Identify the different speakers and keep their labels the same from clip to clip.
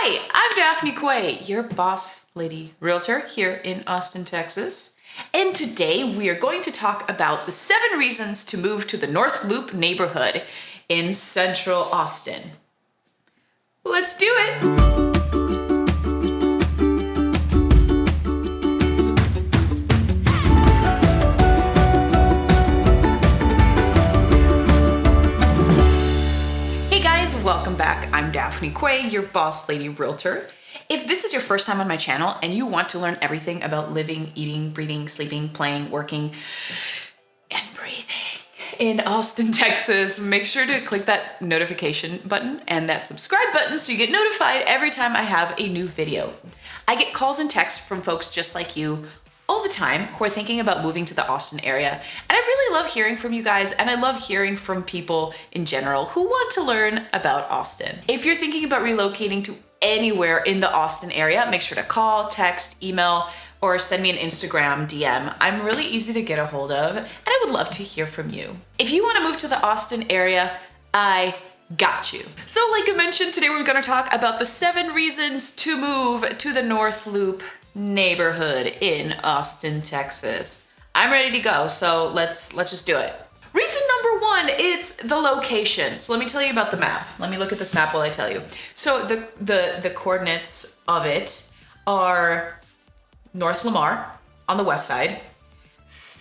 Speaker 1: Hi, I'm Daphne Quay, your boss lady realtor here in Austin, Texas. And today we are going to talk about the 7 reasons to move to the North Loop neighborhood in Central Austin. Let's do it! Welcome back. I'm Daphne Quay, your boss lady realtor. If this is your first time on my channel and you want to learn everything about living, eating, breathing, sleeping, playing, working, and breathing in Austin, Texas, make sure to click that notification button and that subscribe button so you get notified every time I have a new video. I get calls and texts from folks just like you all the time who are thinking about moving to the Austin area. And I really love hearing from you guys, and I love hearing from people in general who want to learn about Austin. If you're thinking about relocating to anywhere in the Austin area, make sure to call, text, email, or send me an Instagram DM. I'm really easy to get a hold of, and I would love to hear from you. If you want to move to the Austin area, I got you. So like I mentioned, today we're going to talk about the 7 reasons to move to the North Loop neighborhood in Austin, Texas. I'm ready to go, so let's just do it. Reason number 1, it's the location. So let me tell you about the map. Let me look at this map while I tell you. So the coordinates of it are North Lamar on the west side,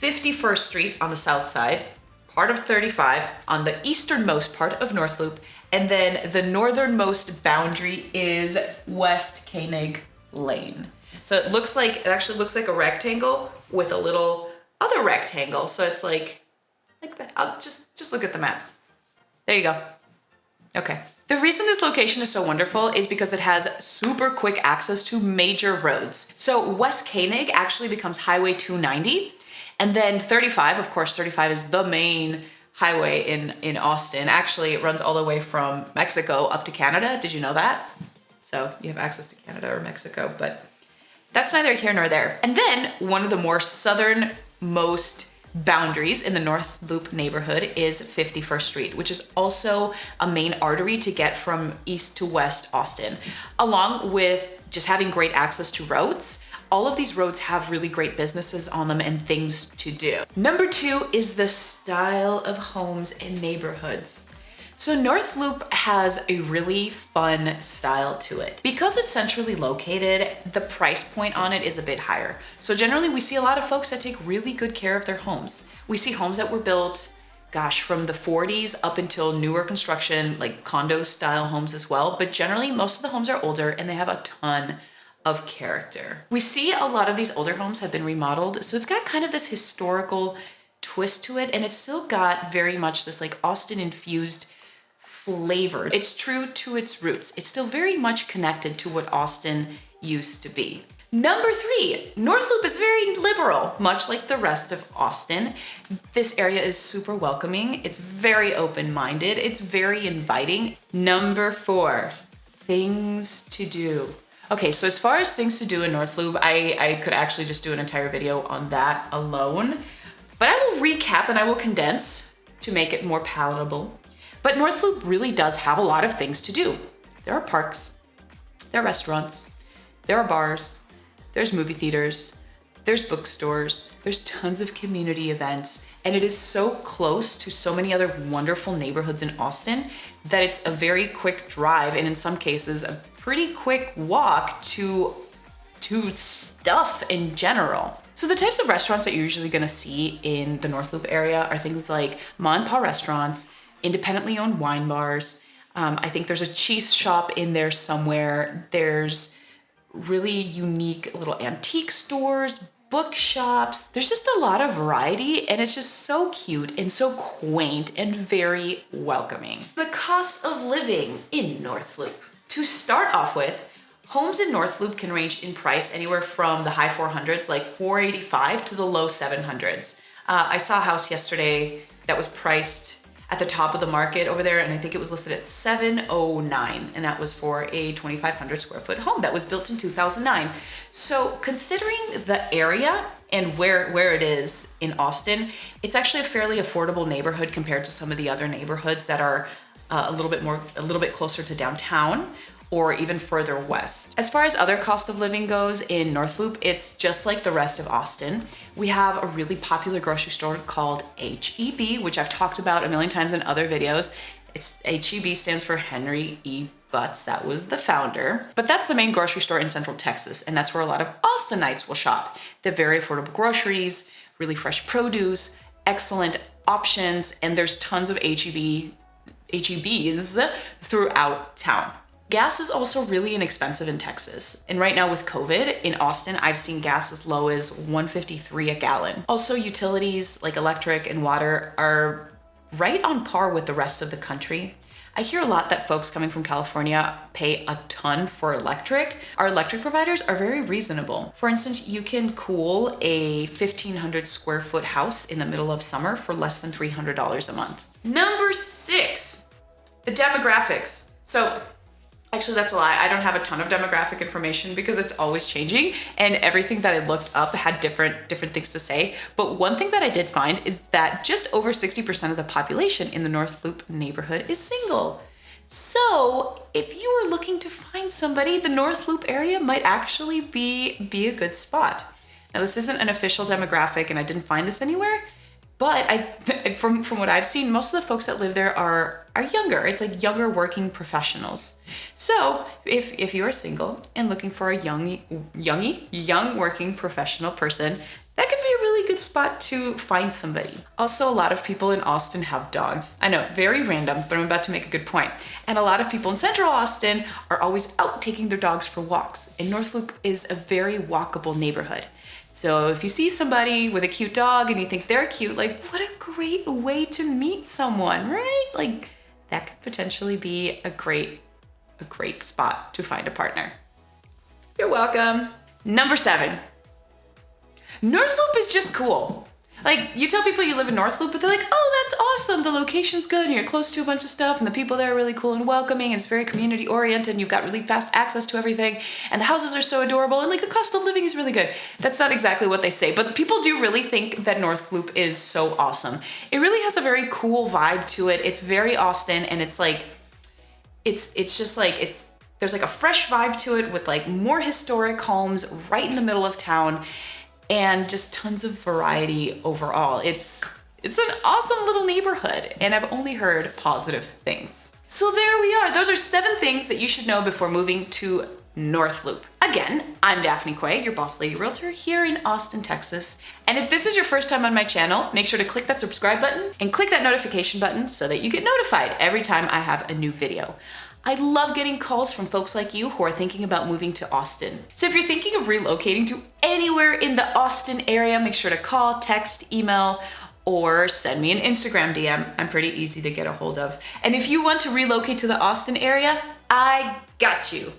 Speaker 1: 51st Street on the south side, part of 35 on the easternmost part of North Loop, and then the northernmost boundary is West Koenig Lane. So it actually looks like a rectangle with a little other rectangle. So it's like that. I'll just look at the map. There you go. Okay. The reason this location is so wonderful is because it has super quick access to major roads. So West Koenig actually becomes Highway 290. And then 35, of course, 35 is the main highway in Austin. Actually, it runs all the way from Mexico up to Canada. Did you know that? So you have access to Canada or Mexico, but that's neither here nor there. And then one of the more southernmost boundaries in the North Loop neighborhood is 51st Street, which is also a main artery to get from east to west Austin. Along with just having great access to roads, all of these roads have really great businesses on them and things to do. Number 2 is the style of homes and neighborhoods. So North Loop has a really fun style to it. Because it's centrally located, the price point on it is a bit higher. So generally we see a lot of folks that take really good care of their homes. We see homes that were built, from the 40s up until newer construction, like condo style homes as well. But generally most of the homes are older and they have a ton of character. We see a lot of these older homes have been remodeled. So it's got kind of this historical twist to it. And it's still got very much this like Austin infused flavor. It's true to its roots. It's still very much connected to what Austin used to be. Number 3, North Loop is very liberal, much like the rest of Austin. This area is super welcoming. It's very open-minded. It's very inviting. Number 4, things to do. Okay, so as far as things to do in North Loop, I could actually just do an entire video on that alone, but I will recap and I will condense to make it more palatable. But North Loop really does have a lot of things to do. There are parks, there are restaurants, there are bars, there's movie theaters, there's bookstores, there's tons of community events, and it is so close to so many other wonderful neighborhoods in Austin that it's a very quick drive, and in some cases, a pretty quick walk to stuff in general. So the types of restaurants that you're usually gonna see in the North Loop area are things like ma and pa restaurants, independently owned wine bars. I think there's a cheese shop in there somewhere. There's really unique little antique stores, bookshops. There's just a lot of variety and it's just so cute and so quaint and very welcoming. The cost of living in North Loop. To start off with, homes in North Loop can range in price anywhere from the high 400s, like $485, to the low 700s. I saw a house yesterday that was priced at the top of the market over there, and I think it was listed at $709, and that was for a 2,500 square foot home that was built in 2009. So considering the area and where it is in Austin, it's actually a fairly affordable neighborhood compared to some of the other neighborhoods that are a little bit closer to downtown, or even further west. As far as other cost of living goes in North Loop, it's just like the rest of Austin. We have a really popular grocery store called HEB, which I've talked about a million times in other videos. HEB stands for Henry E. Butts. That was the founder. But that's the main grocery store in Central Texas, and that's where a lot of Austinites will shop. They have very affordable groceries, really fresh produce, excellent options, and there's tons of HEBs throughout town. Gas is also really inexpensive in Texas. And right now with COVID in Austin, I've seen gas as low as $1.53 a gallon. Also, utilities like electric and water are right on par with the rest of the country. I hear a lot that folks coming from California pay a ton for electric. Our electric providers are very reasonable. For instance, you can cool a 1,500 square foot house in the middle of summer for less than $300 a month. Number 6, the demographics. So actually, that's a lie. I don't have a ton of demographic information because it's always changing, and everything that I looked up had different things to say. But one thing that I did find is that just over 60% of the population in the North Loop neighborhood is single. So if you are looking to find somebody, the North Loop area might actually be a good spot. Now, this isn't an official demographic, and I didn't find this anywhere, but from what I've seen, most of the folks that live there are younger. It's like younger working professionals. So if you're single and looking for a young working professional person, that could be a really good spot to find somebody. Also, a lot of people in Austin have dogs. I know, very random, but I'm about to make a good point. And a lot of people in Central Austin are always out taking their dogs for walks. And North Loop is a very walkable neighborhood. So if you see somebody with a cute dog and you think they're cute, like, what a great way to meet someone, right? Like, that could potentially be a great spot to find a partner. You're welcome. Number 7, North Loop is just cool. Like, you tell people you live in North Loop, but they're like, oh, that's awesome. The location's good and you're close to a bunch of stuff and the people there are really cool and welcoming and it's very community oriented and you've got really fast access to everything and the houses are so adorable and like the cost of living is really good. That's not exactly what they say, but people do really think that North Loop is so awesome. It really has a very cool vibe to it. It's very Austin, and it's like, it's just like, there's like a fresh vibe to it with like more historic homes right in the middle of town, and just tons of variety overall. It's an awesome little neighborhood, and I've only heard positive things. So there we are. Those are 7 things that you should know before moving to North Loop. Again, I'm Daphne Quay, your boss lady realtor here in Austin, Texas. And if this is your first time on my channel, make sure to click that subscribe button and click that notification button so that you get notified every time I have a new video. I love getting calls from folks like you who are thinking about moving to Austin. So if you're thinking of relocating to anywhere in the Austin area, make sure to call, text, email, or send me an Instagram DM. I'm pretty easy to get a hold of. And if you want to relocate to the Austin area, I got you.